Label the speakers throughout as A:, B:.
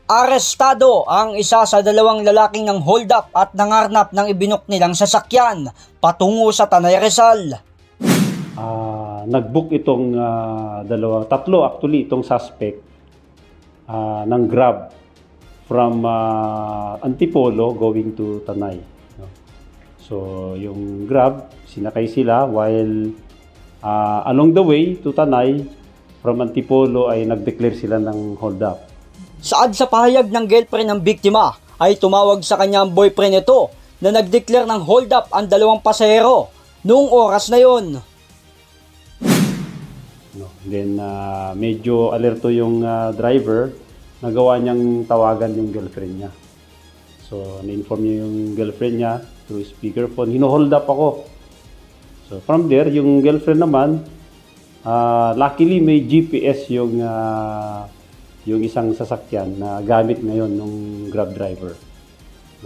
A: Arestado ang isa sa dalawang lalaking ng hold up at nangarnap ng ibinok nilang sasakyan patungo sa Tanay Rizal.
B: Nag-book itong tatlo actually itong suspect ng Grab from Antipolo going to Tanay. So yung Grab, sinakay sila while along the way to Tanay from Antipolo ay nag-declare sila ng hold up.
A: Saad sa pahayag ng girlfriend ng biktima ay tumawag sa kanya ang boyfriend nito na nag-declare ng hold up ang dalawang pasahero noong oras na yon.
B: Then medyo alerto yung driver, nagawa niyang tawagan yung girlfriend niya. So na-inform niya yung girlfriend niya through speakerphone, hino-hold up ako. So from there, yung girlfriend naman, luckily may GPS yung isang sasakyan na gamit ngayon ng Grab driver.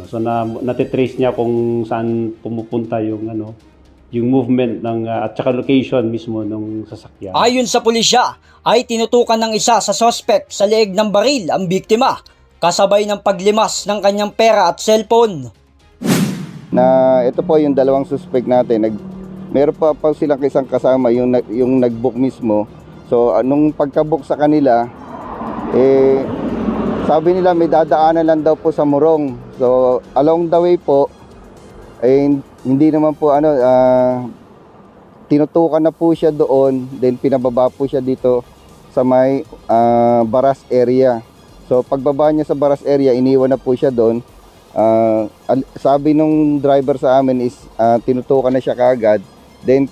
B: So natitrace niya kung saan pumupunta yung movement ng at saka location mismo ng sasakyan.
A: Ayon sa pulisya, ay tinutukan ng isa sa suspect sa leeg ng baril ang biktima, kasabay ng paglimas ng kanyang pera at cellphone.
C: Ito po yung dalawang suspect natin. Meron pa silang isang kasama yung nag-book mismo. So nung pagka-book sa kanila, sabi nila may dadaanan lang daw po sa Morong. So along the way po, hindi naman po tinutukan na po siya doon, then pinababa po siya dito sa may Baras area. So pagbaba niya sa Baras area, iniwan na po siya doon. Sabi nung driver sa amin is tinutukan na siya kaagad, then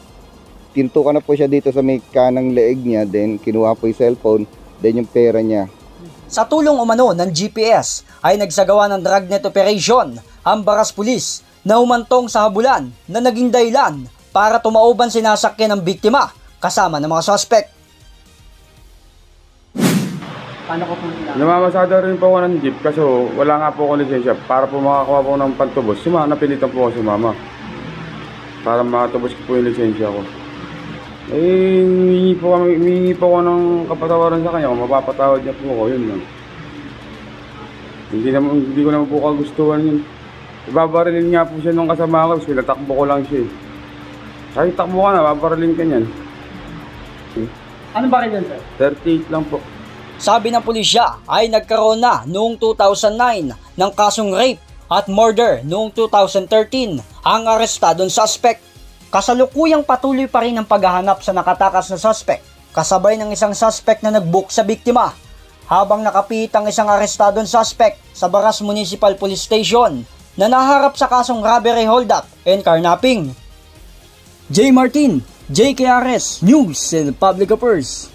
C: tinutukan na po siya dito sa may kanang leeg niya, then kinuha po yung cellphone, then yung pera niya.
A: Sa tulong umano ng GPS ay nagsagawa ng dragnet operation ang Baras Police na humantong sa habulan na naging dahilan para tumauban sinasakyan ng biktima kasama ng mga suspect.
D: Paano ko po nila?
E: Namamasada rin po ako ng jeep kasi wala nga po ako lisensya. Para po makakuha po ng pantubos, napilitan po ako sumama para makatubos ko po yung lisensya ko. Humingi po ako ng kapatawaran sa kanya kung mapapatawad niya po ako, yun lang. Hindi ko naman po kagustuhan yun. Ibabarilin nga po siya nung kasama ko, kasi natakbo ko lang siya. Kahit takbo ka na, babarilin ka niyan.
D: Anong baril yan, sir?
E: 38 lang po.
A: Sabi ng pulisya ay nagkaroon na noong 2009 ng kasong rape at murder noong 2013 ang arestadong suspect. Kasalukuyang patuloy pa rin ang paghahanap sa nakatakas na suspect, kasabay ng isang suspect na nag-book sa biktima, habang nakapit ang isang arestadong suspect sa Baras Municipal Police Station na naharap sa kasong robbery, hold-up and carnapping. J. Martin, JKRS News and Public Affairs.